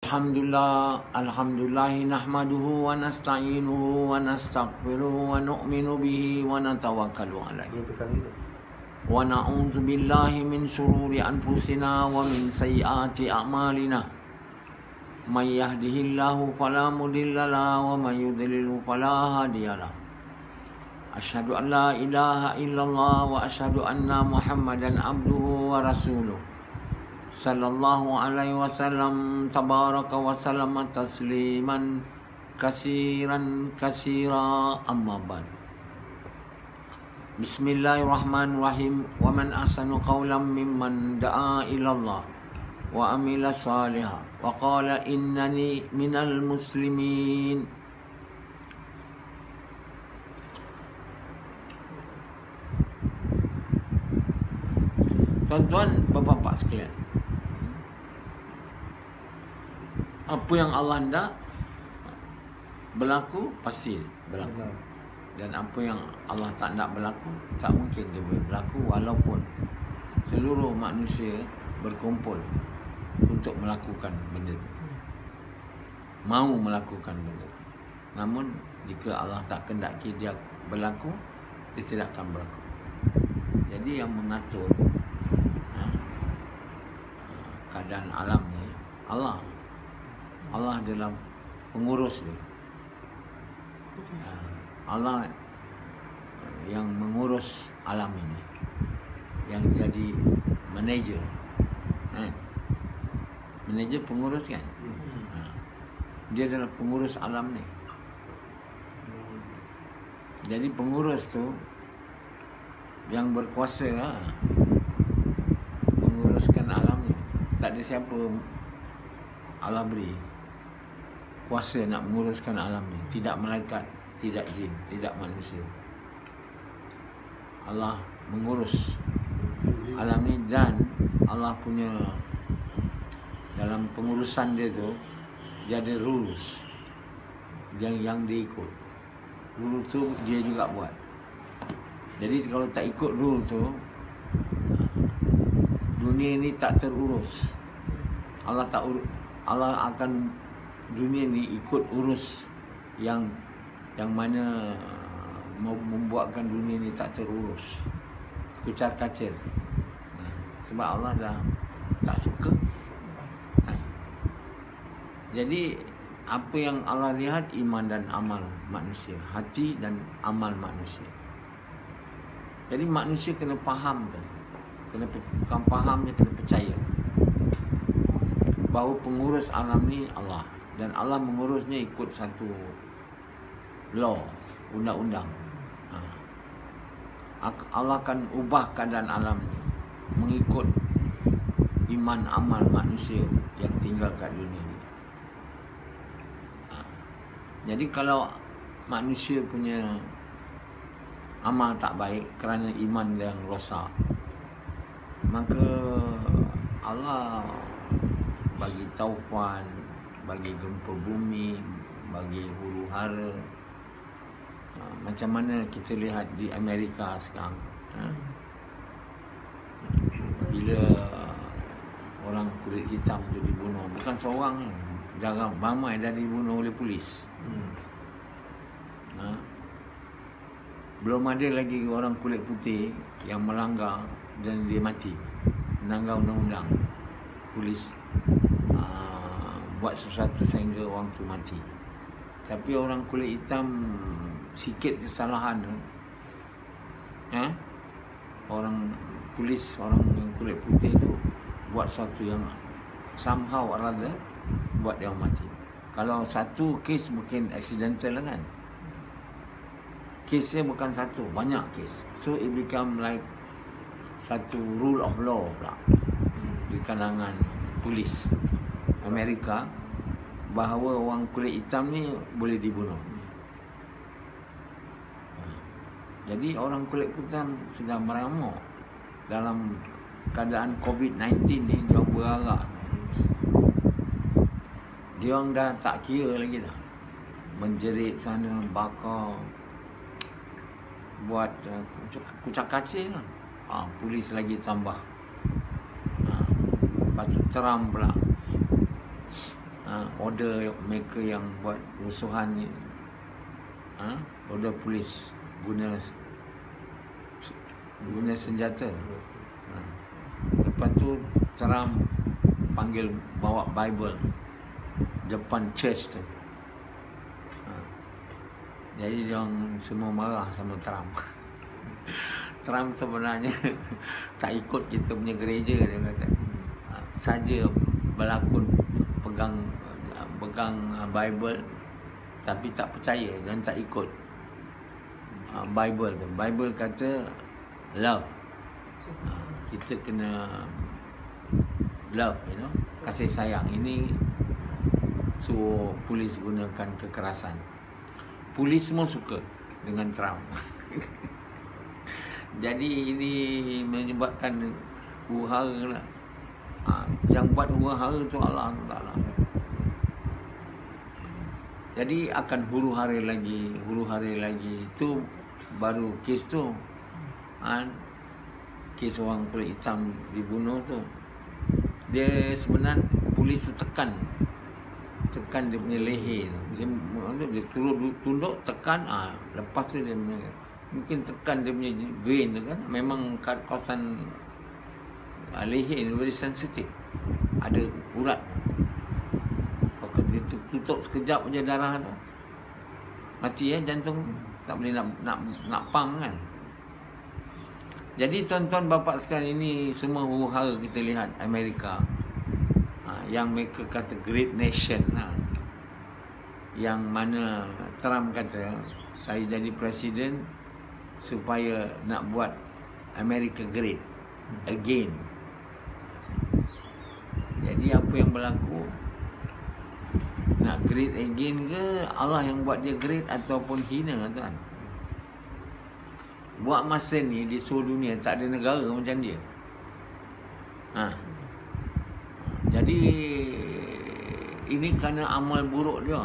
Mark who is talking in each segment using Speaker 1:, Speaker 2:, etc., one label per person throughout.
Speaker 1: Alhamdulillah nahmaduhu wa nasta'inuhu wa nastaghfiruhu wa nu'minu bihi wa natawakkalu alaihi. Wa na'udzu billahi min shururi anfusina wa min sayyiati a'malina. May yahdihillahu fala mudilla lahu wa may yudlilhu fala hadiya lahu. Asyhadu an la ilaha illallah wa asyhadu anna Muhammadan abduhu wa rasuluh. Sallallahu alaihi wasallam tabaraka wa sallama tasliman kasiran kasira amma ba'd. Bismillahirrahmanirrahim. Wa man ahsanu qawlan mimman da'a ila Allah wa amila salihan wa qala innani minal muslimin. Tuan-tuan, bapa-bapa sekalian, apa yang Allah hendak berlaku pasti berlaku. Dan apa yang Allah tak nak berlaku, tak mungkin dia boleh berlaku, walaupun seluruh manusia berkumpul untuk melakukan benda itu, mau melakukan benda itu. Namun jika Allah tak kehendaki dia berlaku, dia tidak akan berlaku. Jadi yang mengatur keadaan alam ni Allah. Allah adalah pengurus dia. Allah yang mengurus alam ini, yang jadi manager. Manager pengurus kan? Dia adalah pengurus alam ni. Jadi pengurus tu yang berkuasa menguruskan alam ni. Tak ada siapa Allah beri kuasa nak menguruskan alam ni. Tidak malaikat, tidak jin, tidak manusia. Allah mengurus alam ni, dan Allah punya dalam pengurusan dia tu, dia ada rules yang dia ikut. Rule tu dia juga buat. Jadi kalau tak ikut rule tu, dunia ni tak terurus. Allah akan dunia ni ikut urus yang mana membuatkan dunia ni tak terurus, kucar-kacir. Sebab Allah dah tak suka. Jadi apa yang Allah lihat, iman dan amal manusia, hati dan amal manusia. Jadi manusia kena faham tu. Bukan faham, dia kena percaya bahawa pengurus alam ni Allah, dan Allah mengurusnya ikut satu law, undang-undang. Allah akan ubah keadaan alam ni mengikut iman amal manusia yang tinggal kat dunia ni. Jadi kalau manusia punya amal tak baik kerana iman yang rosak, maka Allah bagi taufan, bagi gempa bumi, bagi huru hara. Macam mana kita lihat di Amerika sekarang, bila orang kulit hitam tu dibunuh, bukan seorang, jarang, ramai dah dibunuh oleh polis. Belum ada lagi orang kulit putih yang melanggar dan dia mati, melanggar undang-undang. Polis buat sesuatu sehingga orang tu mati. Tapi orang kulit hitam sikit kesalahan tu, orang polis, orang yang kulit putih tu buat sesuatu yang somehow or other buat dia mati. Kalau satu kes mungkin accidental lah kan, kesnya bukan satu, banyak kes. So it become like satu rule of law pula di kalangan polis Amerika, bahawa orang kulit hitam ni boleh dibunuh. Jadi orang kulit hitam sudah meramuk dalam keadaan COVID-19 ni. Dia berarak, dia orang dah tak kira lagi dah, menjerit sana, bakar, buat kucak-kacir lah. Polis lagi tambah. Lepas tu Trump pula order mereka yang buat rusuhan ni, order polis guna senjata. Lepas tu Trump panggil bawa Bible depan church tu. Jadi diorang semua marah sama Trump. Trump sebenarnya tak ikut kita punya gereja, dia kata. Saja berlakon pegang Bible tapi tak percaya dan tak ikut Bible tu. Bible kata love. Kita kena love, kasih sayang. Ini suruh polis gunakan kekerasan. Polis semua suka dengan Trump. Jadi ini menyebabkan huru-hara lah. Yang buat huru-hara tu Allah Ta'ala. Jadi akan huru-hara lagi. Itu baru kes tu. Kes orang kulit hitam dibunuh tu. Dia sebenarnya polis tu tekan dia punya leher. Dia tunduk tekan, lepas tu dia mungkin tekan dia punya vein tu kan. Memang kawasan leher ni very sensitif. Ada urat. Kalau dia tutup sekejap je darah tu, mati jantung. Tak boleh nak pump kan. Jadi tuan-tuan bapa sekalian, ini semua huru-hara kita lihat Amerika. Yang mereka kata great nation. Yang mana Trump kata, saya jadi presiden supaya nak buat Amerika great again. Jadi apa yang berlaku? Nak great again ke Allah yang buat dia great ataupun hina, tuan? Buat masa ni di seluruh dunia tak ada negara macam dia. Jadi ini kerana amal buruk dia.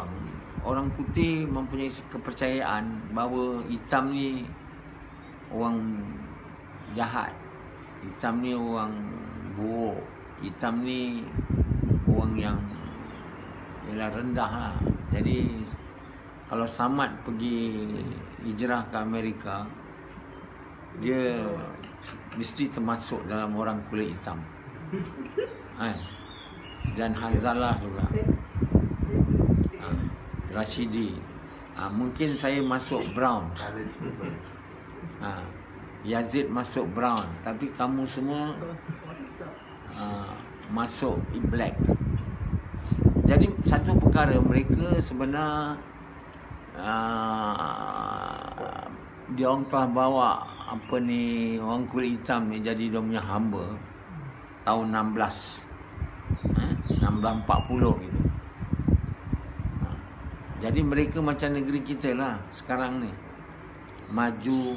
Speaker 1: Orang putih mempunyai kepercayaan bahawa hitam ni orang jahat, hitam ni orang buruk, hitam ni orang yang rendah lah. Jadi kalau Samad pergi hijrah ke Amerika, dia mesti termasuk dalam orang kulit hitam. Dan Hanzalah juga, Rashidi. Mungkin saya masuk brown, Yazid masuk brown, tapi kamu semua masuk black. Jadi satu perkara, mereka sebenarnya dia orang telah bawa orang kulit hitam ni jadi dia punya hamba tahun 1640 gitu. Jadi mereka macam negeri kita lah sekarang ni, maju.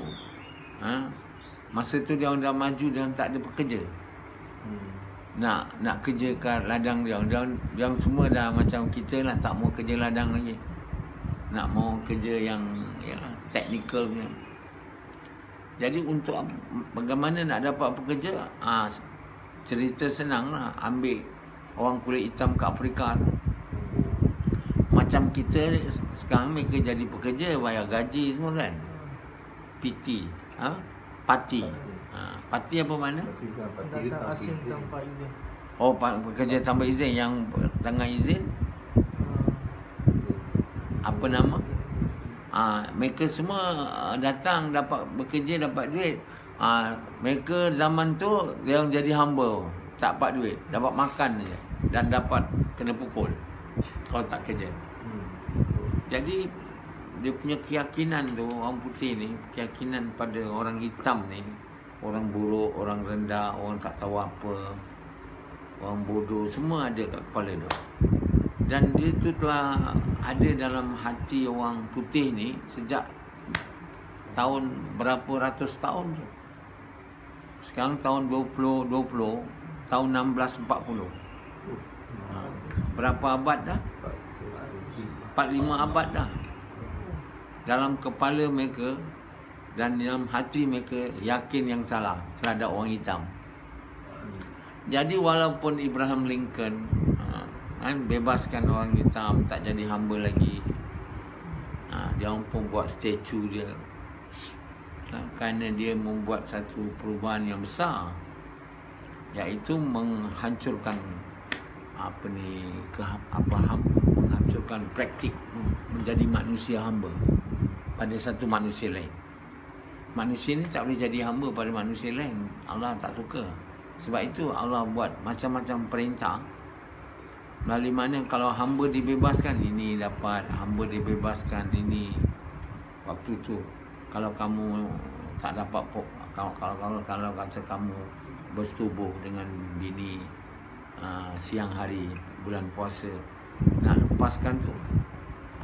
Speaker 1: Masa tu dia orang dah maju, dia orang tak ada pekerja. Nak kerja kat ladang dia orang semua dah macam kita lah, tak mau kerja ladang lagi. Nak mau kerja yang teknikal punya. Jadi untuk bagaimana nak dapat pekerja? Cerita senang lah, ambil orang kulit hitam kat Afrika tu. Macam kita sekarang mereka jadi pekerja, bayar gaji semua kan. PT, parti. Parti apa mana?
Speaker 2: Datang asing tanpa izin.
Speaker 1: Oh, pekerja tanpa izin. Yang tengah izin apa nama? Mereka semua datang dapat bekerja, dapat duit. Mereka zaman tu dia orang jadi hamba, tak dapat duit, dapat makan je dan dapat kena pukul kalau tak kerja. Jadi dia punya keyakinan tu, orang putih ni, keyakinan pada orang hitam ni, orang buruk, orang rendah, orang tak tahu apa, orang bodoh, semua ada kat kepala dia. Dan dia tu telah ada dalam hati orang putih ni sejak tahun berapa ratus tahun tu. Sekarang tahun 2020, tahun 1640. Berapa abad dah? 45 abad dah. Dalam kepala mereka dan dalam hati mereka yakin yang salah terhadap orang hitam. Jadi walaupun Abraham Lincoln kan, bebaskan orang hitam, tak jadi hamba lagi. Dia orang pun buat statue dia, kerana dia membuat satu perubahan yang besar, iaitu menghancurkan menghancurkan praktik menjadi manusia hamba pada satu manusia lain. Manusia ni tak boleh jadi hamba pada manusia lain. Allah tak suka. Sebab itu Allah buat macam-macam perintah, melalui mana kalau hamba dibebaskan, ini dapat, hamba dibebaskan ini. Waktu tu kalau kamu tak dapat, kalau kata kamu bersetubuh dengan bini siang hari bulan puasa, nak lepaskan tu,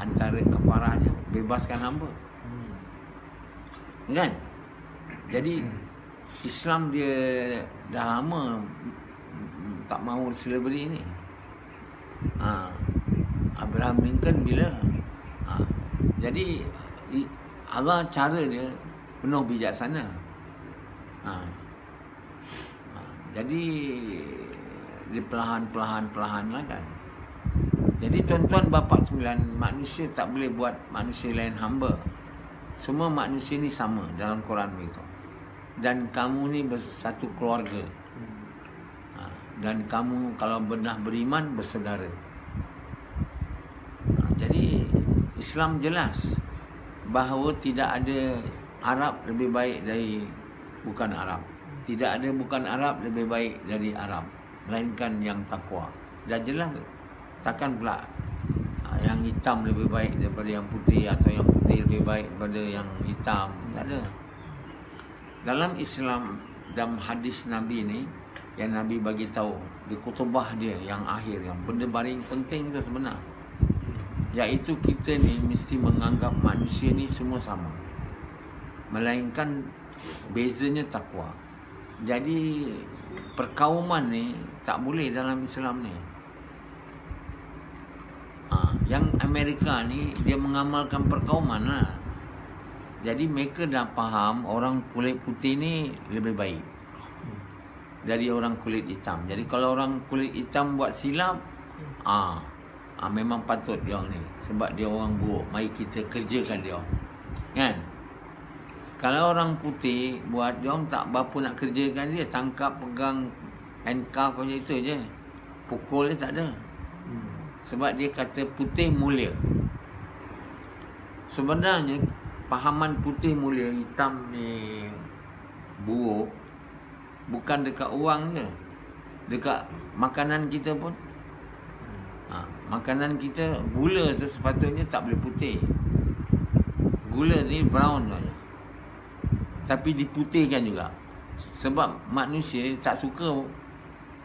Speaker 1: antara kafarahnya bebaskan hamba. Kan? Jadi Islam dia dah lama tak mahu slavery ni. Abraham Lincoln bila jadi Allah cara dia penuh bijaksana. Jadi dia perlahan lah kan. Jadi tuan-tuan bapa sembilan, manusia tak boleh buat manusia lain hamba. Semua manusia ni sama dalam Quran begitu. Dan kamu ni bersatu keluarga. Dan kamu kalau benar beriman bersaudara. Jadi Islam jelas bahawa tidak ada Arab lebih baik dari bukan Arab. Tidak ada bukan Arab lebih baik dari Arab, melainkan yang takwa. Dah jelas. Takkan pula yang hitam lebih baik daripada yang putih, atau yang putih lebih baik daripada yang hitam. Tak ada. Dalam Islam, dalam hadis Nabi ni, yang Nabi bagi tahu di khutbah dia yang akhir, yang benda paling penting tu sebenar, iaitu kita ni mesti menganggap manusia ni semua sama, melainkan bezanya takwa. Jadi perkauman ni tak boleh dalam Islam ni. Yang Amerika ni dia mengamalkan perkauman lah. Jadi mereka dah faham orang kulit putih ni lebih baik dari orang kulit hitam. Jadi kalau orang kulit hitam buat silap, memang patut dia orang ni, sebab dia orang buruk, mari kita kerjakan dia orang. Kan? Kalau orang putih buat, dia orang tak berapa nak kerjakan dia, tangkap, pegang, handcuff macam itu je. Pukul dia tak ada. Sebab dia kata putih mulia. Sebenarnya fahaman putih mulia, hitam ni buruk, bukan dekat orang je, dekat makanan kita pun. Makanan kita, gula tu sepatutnya tak boleh putih. Gula ni brown saja, tapi diputihkan juga. Sebab manusia tak suka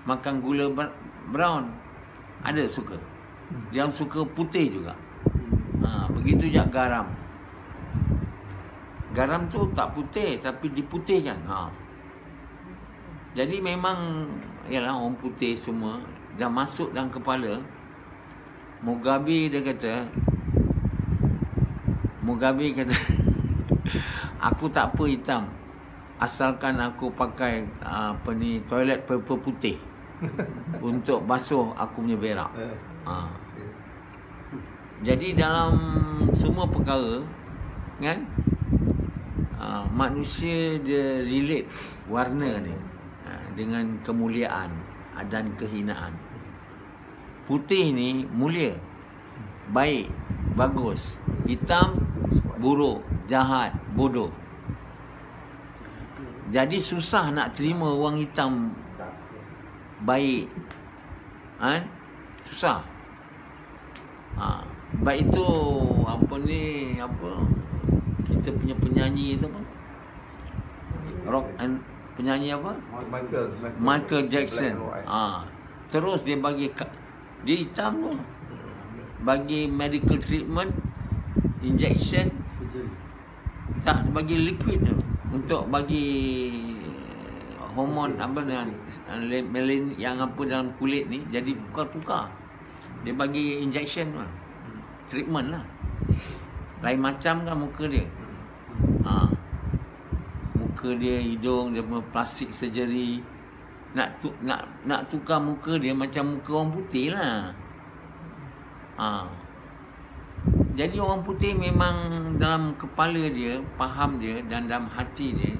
Speaker 1: makan gula brown. Ada suka, yang suka putih juga. Begitu juga garam. Garam tu tak putih, tapi diputihkan. Jadi memang, yalah, orang putih semua dah masuk dalam kepala. Mugabe kata aku tak apa hitam, asalkan aku pakai toilet paper putih untuk basuh aku punya berak. Jadi dalam semua perkara, kan, manusia dia relate warna ni dengan kemuliaan dan kehinaan. Putih ni mulia, baik, bagus. Hitam buruk, jahat, bodoh. Jadi susah nak terima orang hitam baik. Susah. Baik itu kita punya penyanyi itu apa? Rock and penyanyi apa? Michael Jackson. Terus dia bagi, dia hitam tu, bagi medical treatment, injection, tak bagi liquid tu untuk bagi hormon melanin yang apa dalam kulit ni jadi tukar-tukar. Dia bagi injection lah, treatment lah. Lain macam kan muka dia. Muka dia, hidung dia punya plastik surgery. Nak tukar muka dia macam muka orang putih lah. Jadi orang putih memang dalam kepala dia, faham dia dan dalam hati dia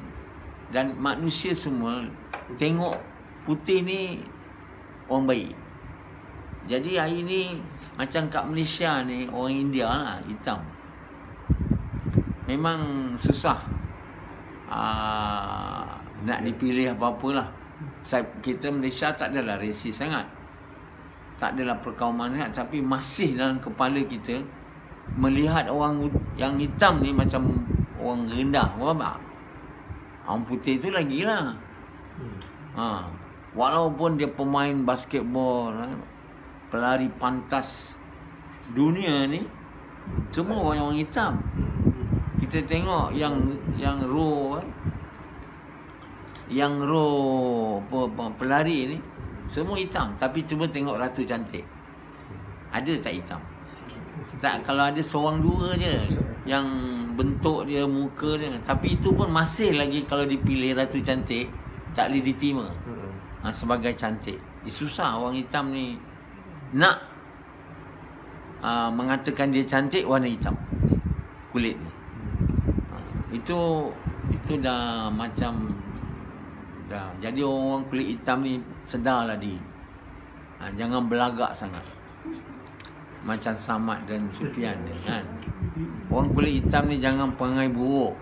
Speaker 1: dan manusia semua tengok putih ni orang baik. Jadi hari ni macam kat Malaysia ni orang India lah, hitam. Memang susah nak dipilih apa-apalah. Kita Malaysia tak adalah resis sangat. Tak adalah perkauman sangat. Tapi masih dalam kepala kita melihat orang yang hitam ni macam orang rendah. Faham? Orang putih tu lagilah. Walaupun dia pemain basketball, pelari pantas dunia ni, semua orang hitam. Kita tengok yang row pelari ni semua hitam. Tapi cuba tengok Ratu Cantik, ada tak hitam? Tak, kalau ada seorang dua je yang bentuk dia, muka dia. Tapi itu pun masih lagi kalau dipilih Ratu Cantik tak boleh diterima sebagai cantik. Susah orang hitam ni nak mengatakan dia cantik warna hitam kulit ni. Itu dah macam dah. Jadi orang kulit hitam ni sedarlah diri. Jangan belagak sangat. Macam Samad dan Sufian ni kan. Orang kulit hitam ni jangan perangai buruk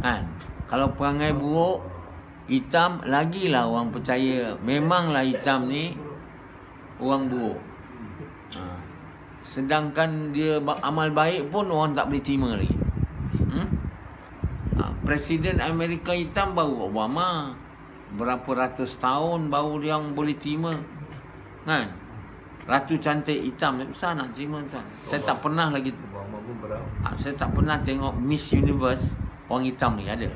Speaker 1: kan. Kalau perangai buruk hitam, lagilah orang percaya memanglah hitam ni orang buruk. Sedangkan dia amal baik pun orang tak boleh terima lagi. Presiden Amerika hitam baru Obama. Berapa ratus tahun baru dia yang boleh terima kan. Ratu Cantik hitam, besar nak terima tuan. Saya tak pernah lagi saya tak pernah tengok Miss Universe orang hitam ni ada.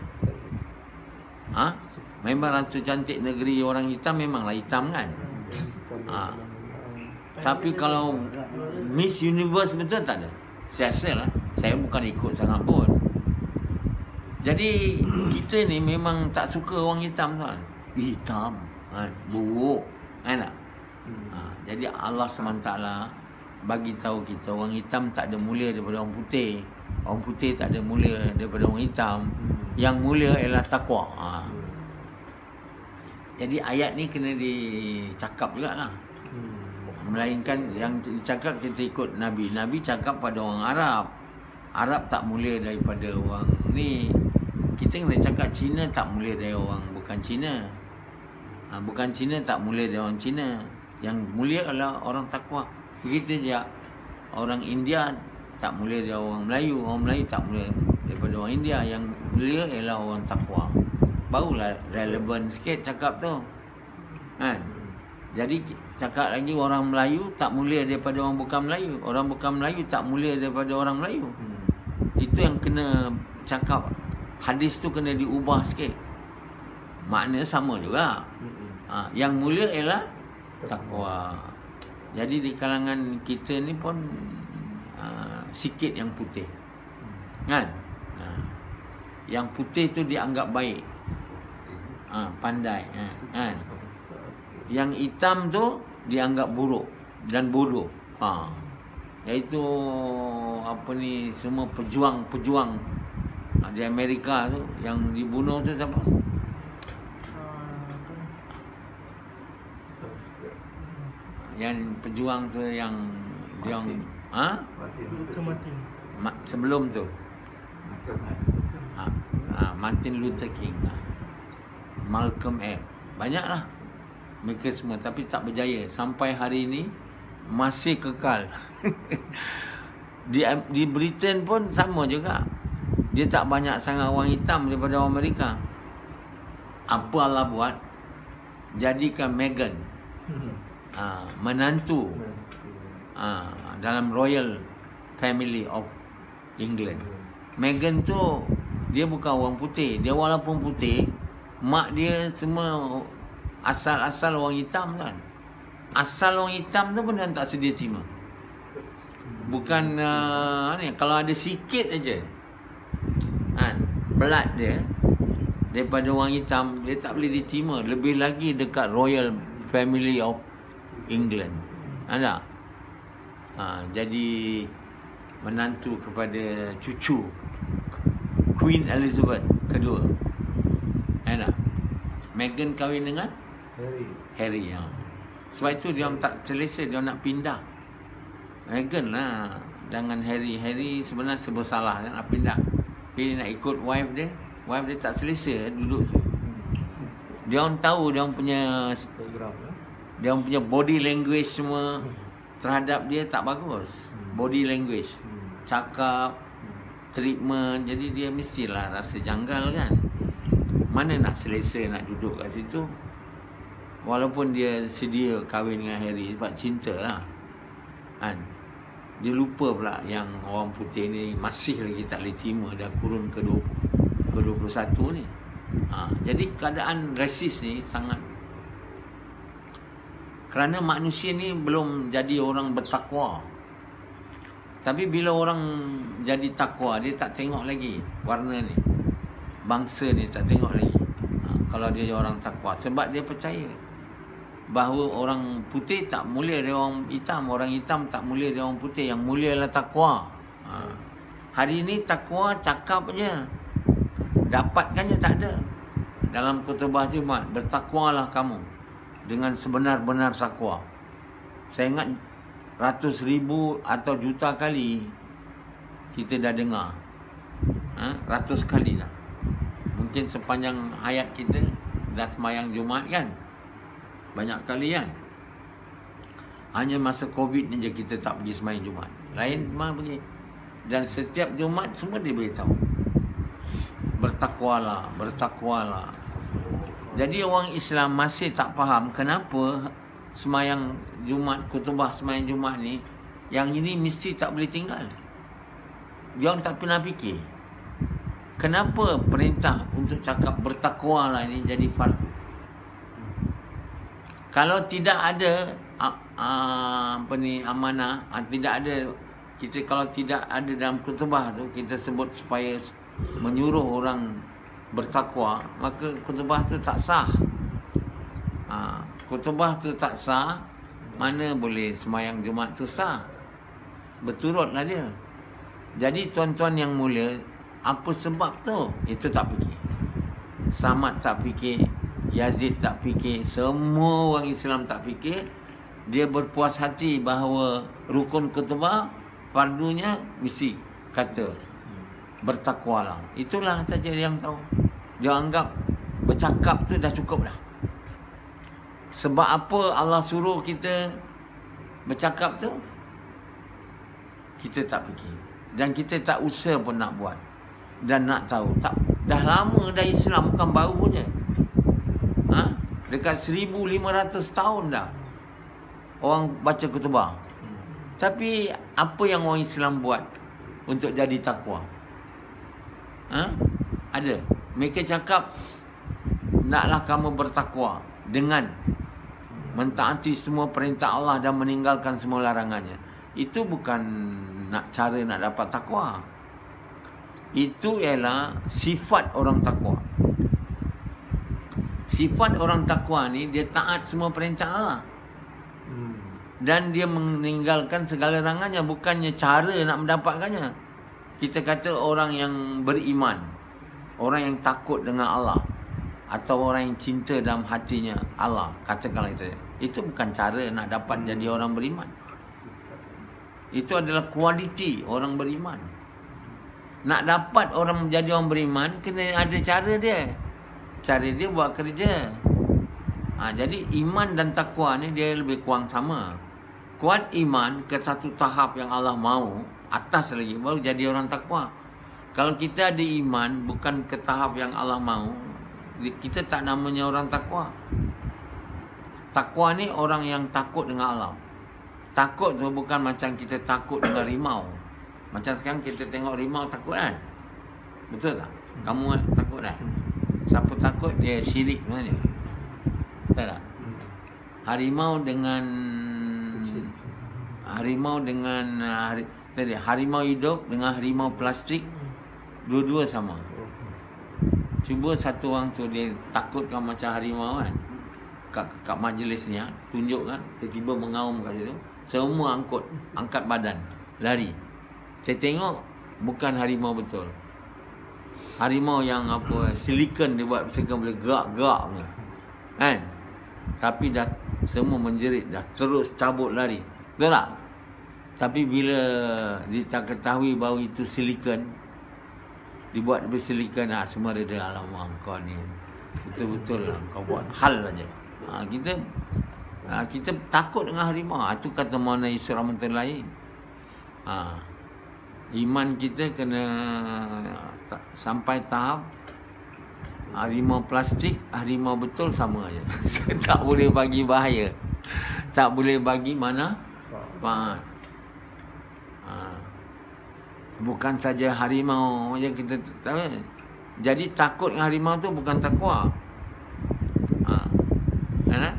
Speaker 1: Memang Ratu Cantik negeri orang hitam memanglah hitam kan. Tapi kalau Miss Universe betul tak ada. Saya rasa lah, saya bukan ikut sangat pun. Jadi kita ni memang tak suka orang hitam tuan. Hitam buruk kan tak? Jadi Allah SWT bagi tahu kita orang hitam tak ada mulia daripada orang putih. Orang putih tak ada mulia daripada orang hitam. Yang mulia ialah takwa. Jadi ayat ni kena dicakap jugalah. Melainkan yang dicakap kita ikut Nabi. Nabi cakap pada orang Arab. Arab tak mulia daripada orang ni. Kita kena cakap Cina tak mulia dari orang bukan Cina. Bukan Cina tak mulia dari orang Cina. Yang mulia adalah orang takwa. Begitu je. Orang India tak mulia dari orang Melayu. Orang Melayu tak mulia daripada orang India. Yang mulia ialah orang takwa. Barulah relevan sikit cakap tu kan. Jadi cakap lagi orang Melayu tak mulia daripada orang bukan Melayu. Orang bukan Melayu tak mulia daripada orang Melayu. Itu yang kena cakap. Hadis tu kena diubah sikit. Makna sama juga. Yang mulia ialah takwa. Jadi di kalangan kita ni pun sikit yang putih kan. Yang putih tu dianggap baik, pandai kan. Yang hitam tu dianggap buruk dan bodoh. Iaitu semua pejuang di Amerika tu yang dibunuh tu siapa? Yang pejuang tu yang sebelum tu Martin Luther King, Malcolm X, banyaklah mereka semua tapi tak berjaya sampai hari ini masih kekal. Di Britain pun sama juga. Dia tak banyak sangat orang hitam daripada orang Amerika. Apa Allah buat? Jadikan Meghan menantu dalam royal family of England. Meghan tu dia bukan orang putih. Dia walaupun putih, mak dia semua asal-asal orang hitam kan. Asal orang hitam tu pun dia tak sedia terima. Bukan kalau ada sikit aja blood dia daripada orang hitam, dia tak boleh diterima. Lebih lagi dekat royal family of England. Ada. Jadi menantu kepada cucu Queen Elizabeth kedua. Enak. Meghan kahwin dengan Harry. Sebab itu dia tak selesa, dia nak pindah. Meghan lah dengan Harry. Harry sebenarnya bersalah, dia nak pindah. Dia nak ikut wife dia. Wife dia tak selesa duduk tu. Dia orang tahu dia orang punya body language semua terhadap dia tak bagus. Body language, cakap, treatment. Jadi dia mestilah rasa janggal kan. Mana nak selesa nak duduk kat situ. Walaupun dia sedia kahwin dengan Harry sebab cinta lah kan. Dia lupa pula yang orang putih ni masih lagi tak boleh terima dah kurun ke-21 ni. Jadi keadaan rasis ni sangat. Kerana manusia ni belum jadi orang bertakwa. Tapi bila orang jadi takwa, dia tak tengok lagi warna ni. Bangsa ni tak tengok lagi. Kalau dia orang takwa. Sebab dia percaya bahawa orang putih tak mulia dia orang hitam. Orang hitam tak mulia dia orang putih. Yang mulia adalah takwa. Hari ni takwa cakap je. Dapatkannya tak ada. Dalam khutbah Jumaat, bertakwalah kamu dengan sebenar-benar takwa. Saya ingat ratus ribu atau juta kali kita dah dengar. Ratus kali dah. Mungkin sepanjang hayat kita dah sembahyang Jumaat kan. Banyak kali kan. Hanya masa Covid ni je kita tak pergi sembahyang Jumaat. Lain memang pergi. Dan setiap Jumaat semua dia beritahu, bertakwalah, bertakwalah. Jadi orang Islam masih tak faham kenapa sembahyang Jumaat, khutbah sembahyang Jumaat ni, yang ini mesti tak boleh tinggal. Dia orang tak pernah fikir kenapa perintah untuk cakap bertakwalah ini jadi fardu. Kalau tidak ada amanah, tidak ada kita, kalau tidak ada dalam khutbah tu kita sebut supaya menyuruh orang bertakwa, maka khutbah tu tak sah. Khutbah tu tak sah, mana boleh sembahyang Jumaat tu sah. Berturutlah dia. Jadi tuan-tuan yang mulia, apa sebab tu? Itu tak fikir. Samad tak fikir, Yazid tak fikir, semua orang Islam tak fikir. Dia berpuas hati bahawa rukun khutbah fardunya mesti kata bertakwalah. Itulah saja yang tahu. Dia anggap bercakap tu dah cukup dah. Sebab apa Allah suruh kita bercakap tu? Kita tak fikir. Dan kita tak usaha pun nak buat. Dan nak tahu. Tak, dah lama dah Islam, bukan baru je. Dekat 1500 tahun dah orang baca khutbah. Tapi apa yang orang Islam buat untuk jadi takwa? Ada. Mereka cakap, naklah kamu bertakwa dengan mentaati semua perintah Allah dan meninggalkan semua larangannya. Itu bukan cara nak dapat takwa. Itu ialah sifat orang takwa. Sifat orang takwa ni, dia taat semua perintah Allah. Dan dia meninggalkan segala larangannya. Bukannya cara nak mendapatkannya. Kita kata orang yang beriman, orang yang takut dengan Allah, atau orang yang cinta dalam hatinya Allah, katakanlah itu bukan cara nak dapat jadi orang beriman. Itu adalah kualiti orang beriman. Nak dapat orang menjadi orang beriman, kena ada cara dia. Cara dia buat kerja. Jadi iman dan takwa ni dia lebih kurang sama. Kuat iman ke satu tahap yang Allah mahu, atas lagi, baru jadi orang takwa. Kalau kita ada iman bukan ke tahap yang Allah mahu, kita tak namanya orang takwa. Takwa ni orang yang takut dengan Allah. Takut tu bukan macam kita takut dengan rimau. Macam sekarang kita tengok rimau takut kan? Betul tak? Kamu takut kan? Siapa takut dia syirik sebenarnya. Betul tak? Harimau dengan harimau hidup dengan harimau plastik, dua-dua sama. Cuba satu orang tu dia takutkan macam harimau kan, kat majlis ni tunjuk kan, tiba-tiba mengaum kat situ. Semua angkat badan, lari. Saya tengok bukan harimau betul. Harimau yang silikon dia buat silikon boleh gerak-gerak punya. Kan? Tapi dah semua menjerit, dah terus cabut lari. Betul tak? Tapi bila dia ketahui bahawa itu silikon, dibuat dari silikon, semua dia alamak kau ni betul-betul lah, kau buat hal aja. Kita takut dengan harimau. Itu kata Maulana Yusuf Rahmatullahi. Iman kita kena sampai tahap harimau plastik, harimau betul sama aja. Tak boleh bagi bahaya, tak boleh bagi manfaat. Bukan saja harimau yang kita tahu. Jadi takut dengan harimau tu bukan takwa.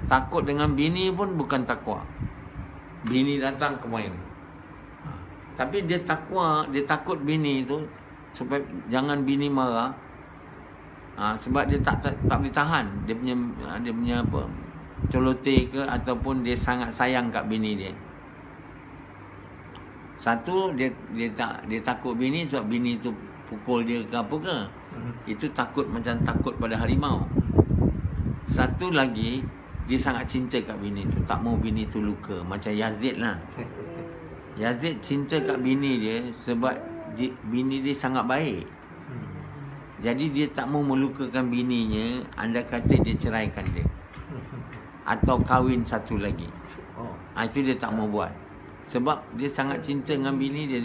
Speaker 1: Takut dengan bini pun bukan takwa. Bini datang kemain. Tapi dia takwa, dia takut bini tu supaya jangan bini marah. Sebab dia tak boleh tahan dia punya apa, coloteh ke, ataupun dia sangat sayang kat bini dia. Satu, dia takut bini sebab bini tu pukul dia ke apa ke. Itu takut macam takut pada harimau. Satu lagi, dia sangat cinta kat bini tu, tak mau bini tu luka. Macam Yazid lah. Yazid cinta kat bini dia sebab bini dia sangat baik. Jadi dia tak mau melukakan bininya. Anda kata dia ceraikan dia, atau kahwin satu lagi. Itu dia tak mau buat. Sebab dia sangat cinta dengan bini dia.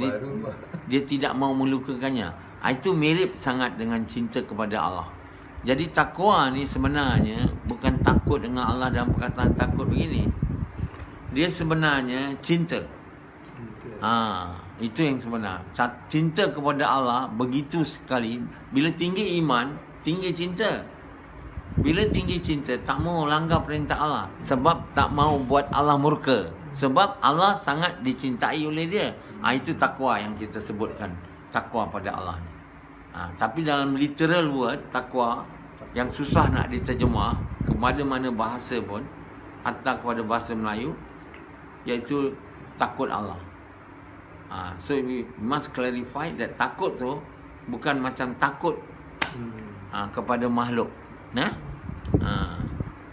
Speaker 1: Dia tidak mau melukakannya. Itu mirip sangat dengan cinta kepada Allah. Jadi takwa ni sebenarnya bukan takut dengan Allah dalam perkataan takut begini. Dia sebenarnya cinta. Itu yang sebenar. Cinta kepada Allah begitu sekali. Bila tinggi iman, tinggi cinta. Bila tinggi cinta, tak mau langgar perintah Allah. Sebab tak mau buat Allah murka. Sebab Allah sangat dicintai oleh dia. Itu takwa yang kita sebutkan. Takwa pada Allah. Tapi dalam literal word, takwa, yang susah nak diterjemah ke mana-mana bahasa pun, atau kepada bahasa Melayu, iaitu takut Allah. So we must clarify that takut tu bukan macam takut kepada makhluk.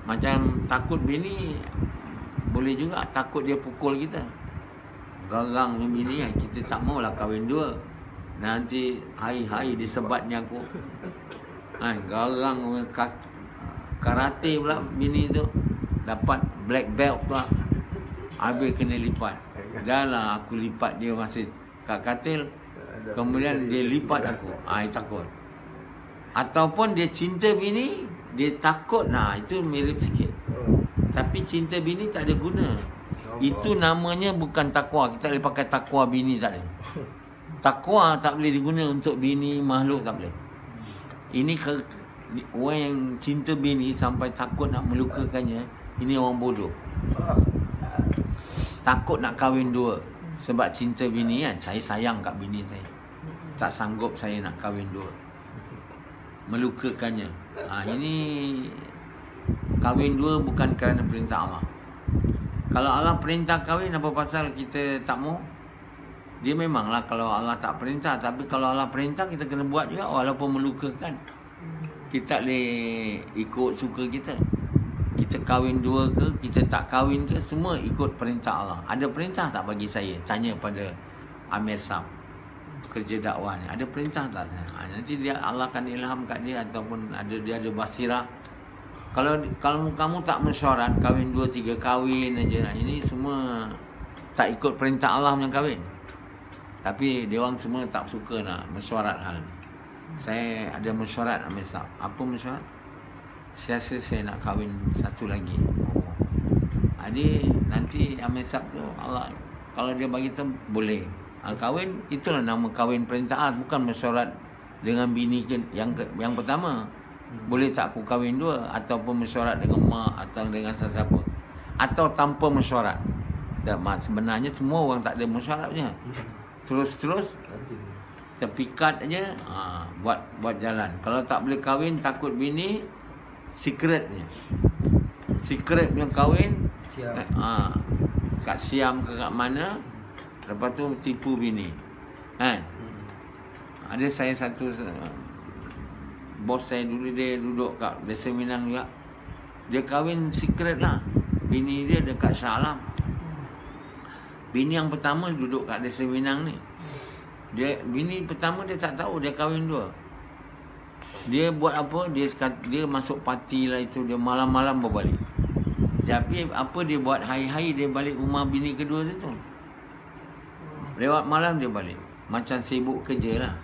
Speaker 1: Macam takut bini, boleh juga takut dia pukul kita. Garang bini kan, kita tak maulah kahwin dua. Nanti hari-hari disebatnya aku. Garang karate pula bini tu, dapat black belt pula, habis kena lipat. Dah lah aku lipat dia masa kat katil, kemudian dia lipat aku. Takut. Ataupun dia cinta bini, dia takut. Itu mirip sikit. Tapi cinta bini tak ada guna. Itu namanya bukan takwa. Kita boleh pakai takwa bini, tak boleh. Takwa tak boleh diguna untuk bini makhluk, tak boleh. Ini orang yang cinta bini sampai takut nak melukakannya, ini orang bodoh. Takut nak kahwin dua sebab cinta bini kan. Saya sayang kat bini saya, tak sanggup saya nak kahwin dua, melukakannya. Ini kahwin dua bukan kerana perintah Allah. Kalau Allah perintah kahwin, apa pasal kita tak mau? Dia memanglah kalau Allah tak perintah, tapi kalau Allah perintah kita kena buat juga walaupun melukakan. Kita boleh ikut suka kita. Kita kahwin dua ke, kita tak kahwin ke, semua ikut perintah Allah. Ada perintah tak bagi saya? Tanya pada Amir Sab, kerja dakwah ni. Ada perintah tak? Nanti Allah akan ilham kat dia, ataupun dia ada basirah. Kalau kamu tak mesyuarat, kahwin 2-3 kahwin aja, ini semua tak ikut perintah Allah punya kahwin. Tapi dia orang semua tak suka nak mesyuarat hal ni. Saya ada mesyuarat Amir Sab. Apa mesyuarat? Saya rasa saya nak kahwin satu lagi. Jadi nanti Amir Sab tu, Allah kalau dia bagi tu boleh. Kahwin, itulah nama kahwin perintah. Bukan mesyuarat dengan bini yang pertama. Boleh tak aku kahwin dua, ataupun mesyuarat dengan mak atau dengan sesiapa, atau tanpa mesyuarat. Sebenarnya semua orang tak ada mesyuaratnya. Terus terpikat aja, buat jalan. Kalau tak boleh kahwin, takut bini, secret punya kahwin. kat Siam ke kat mana, lepas tu tipu bini. Kan? Ada saya satu bos saya dulu, dia duduk kat Desa Minang juga. Dia kahwin secret lah. Bini dia dekat Shah Alam. Bini yang pertama duduk kat Desa Minang ni. Bini pertama dia tak tahu dia kahwin dua. Dia buat apa? Dia masuk parti lah itu. Dia malam-malam berbalik. Tapi apa dia buat? Hari-hari dia balik rumah bini kedua dia tu. Lewat malam dia balik. Macam sibuk kerja lah.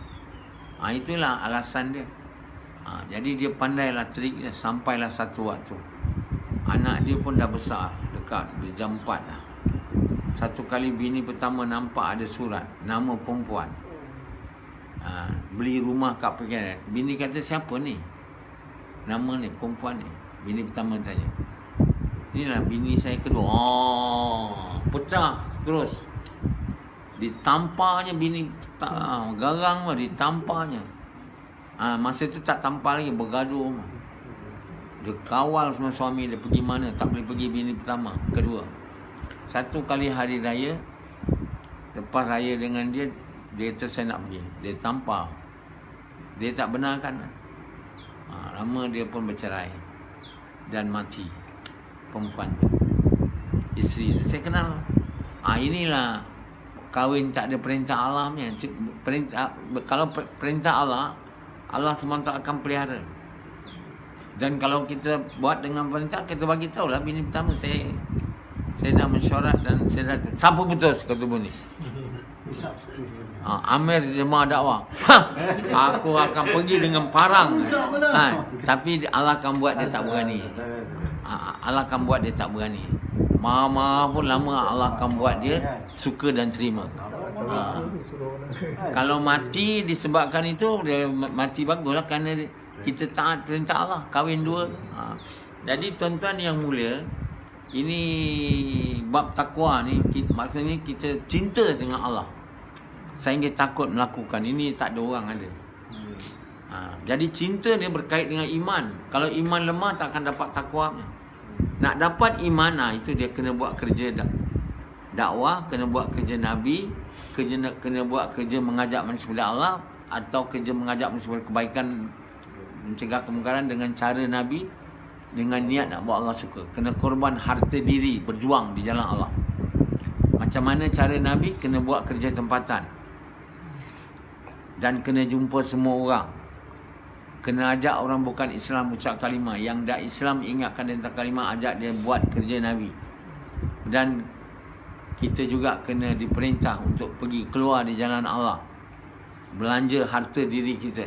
Speaker 1: Itulah alasan dia. Jadi dia pandailah trik dia. Sampailah satu waktu, anak dia pun dah besar. Dekat jam 4 lah. Satu kali bini pertama nampak ada surat nama perempuan. Beli rumah kat Pekanbaru. Bini kata, siapa ni? Nama ni, perempuan ni. Bini pertama tanya. Inilah bini saya kedua. Pecah terus. Ditampaknya bini, garang lah ditampaknya. Masa tu tak tampar lagi, bergaduh. Dia kawal sama suami dia pergi mana, tak boleh pergi bini pertama, kedua. Satu kali hari raya, lepas raya dengan dia kata saya nak pergi. Dia tampar. Dia tak benarkan. Lama dia pun bercerai. Dan mati perempuan tu, isteri dia. Saya kenal. Inilah kahwin tak ada perintah Allah punya. Kalau perintah Allah, Allah SWT akan pelihara. Dan kalau kita buat dengan perintah, kita bagi tahu lah bini pertama, saya dah mesyuarat dan saya dah, siapa putus, kata bunyi. Amir jemaah dakwah. Aku akan pergi dengan parang. Tapi Allah akan buat dia tak berani. Allah akan buat dia tak berani. Marah-marah pun lama Allah akan buat dia suka dan terima. Kalau mati disebabkan itu, dia mati baguslah, kerana kita taat perintah Allah. Kahwin dua. Jadi tuan-tuan yang mulia, ini bab takwa ni, maksudnya kita cinta dengan Allah sehingga takut melakukan. Ini tak ada orang ada. Jadi cinta dia berkait dengan iman. Kalau iman lemah, tak akan dapat takwa. Nak dapat iman, itu dia kena buat kerja dakwah, kena buat kerja Nabi, kena buat kerja mengajak manusia kepada Allah, atau kerja mengajak manusia kepada kebaikan, mencegah kemungkaran dengan cara Nabi, dengan niat nak buat Allah suka. Kena korban harta diri, berjuang di jalan Allah. Macam mana cara Nabi? Kena buat kerja tempatan. Dan kena jumpa semua orang. Kena ajak orang bukan Islam ucap kalimah. Yang dah Islam ingatkan dia tentang kalimah, ajak dia buat kerja Nabi. Dan kita juga kena diperintah untuk pergi keluar di jalan Allah, belanja harta diri kita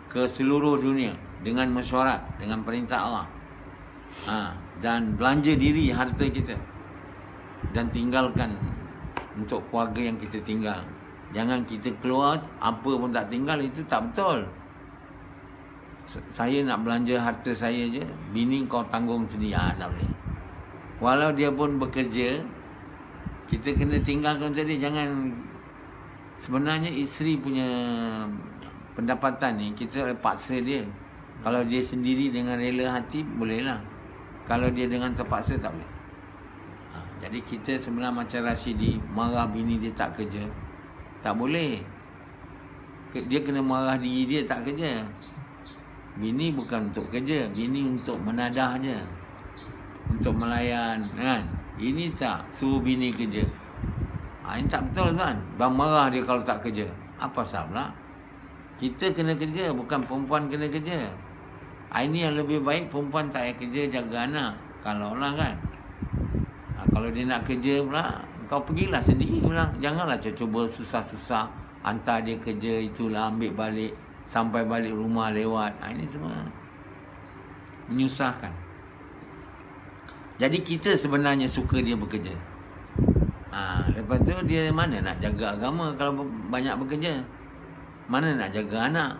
Speaker 1: ke seluruh dunia dengan mesyuarat, dengan perintah Allah. Dan belanja diri harta kita, dan tinggalkan untuk keluarga yang kita tinggal. Jangan kita keluar apa pun tak tinggal, itu tak betul. Saya nak belanja harta saya je, bini kau tanggung sendiri. Tak boleh. Walau dia pun bekerja, kita kena tinggalkan tadi. Jangan, sebenarnya isteri punya pendapatan ni kita paksa dia. Kalau dia sendiri dengan rela hati, bolehlah. Kalau dia dengan terpaksa, tak boleh. Jadi kita sebenarnya macam Rashidi, marah bini dia tak kerja, tak boleh. Dia kena marah diri dia tak kerja. Bini bukan untuk kerja, bini untuk menadah je, untuk melayan, kan? Ini tak, suruh bini kerja. Ini tak betul, kan? Bang marah dia kalau tak kerja. Apa salah? Kita kena kerja, bukan perempuan kena kerja. Ini yang lebih baik, perempuan tak payah kerja, jaga anak. Kalau lah, kan? Kalau dia nak kerja pula, kau pergilah sendiri pula. Janganlah cuba susah-susah hantar dia kerja, itulah, ambil balik, sampai balik rumah lewat. Ini semua menyusahkan. Jadi kita sebenarnya suka dia bekerja. Lepas tu dia mana nak jaga agama kalau banyak bekerja? Mana nak jaga anak?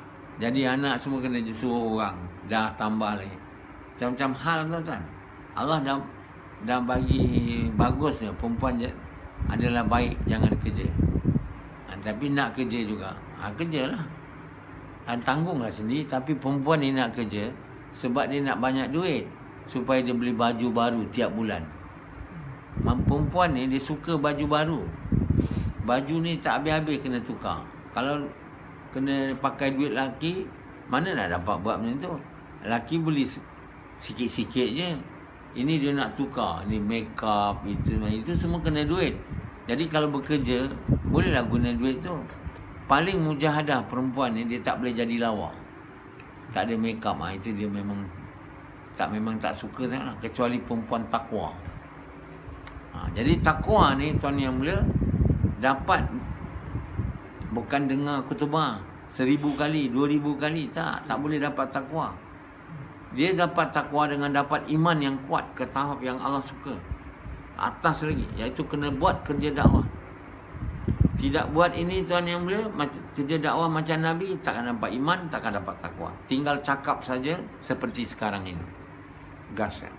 Speaker 1: Jadi anak semua kena suruh orang. Dah tambah lagi. Macam-macam hal tu, kan? Allah dah bagi bagusnya perempuan adalah baik, jangan kerja. Tapi nak kerja juga. Kerjalah. Tanggunglah sendiri. Tapi perempuan ni nak kerja sebab dia nak banyak duit, supaya dia beli baju baru tiap bulan. Perempuan ni dia suka baju baru. Baju ni tak habis-habis kena tukar. Kalau kena pakai duit lelaki, mana nak dapat buat macam tu? Lelaki beli sikit-sikit je. Ini dia nak tukar. Ni make up, itu semua kena duit. Jadi kalau bekerja, bolehlah guna duit tu. Paling mujahadah perempuan ni, dia tak boleh jadi lawa. Tak ada make up. Itu dia memang tak suka sangat lah. Kecuali perempuan takwa. Jadi takwa ni tuan yang mulia dapat bukan dengar khutbah 1000 kali, 2000 kali. Tak boleh dapat takwa. Dia dapat takwa dengan dapat iman yang kuat ke tahap yang Allah suka. Atas lagi, iaitu kena buat kerja dakwah. Tidak buat ini tuan yang mulia, kerja dakwah macam Nabi, takkan dapat iman, takkan dapat takwa. Tinggal cakap saja seperti sekarang ini. Gas ya.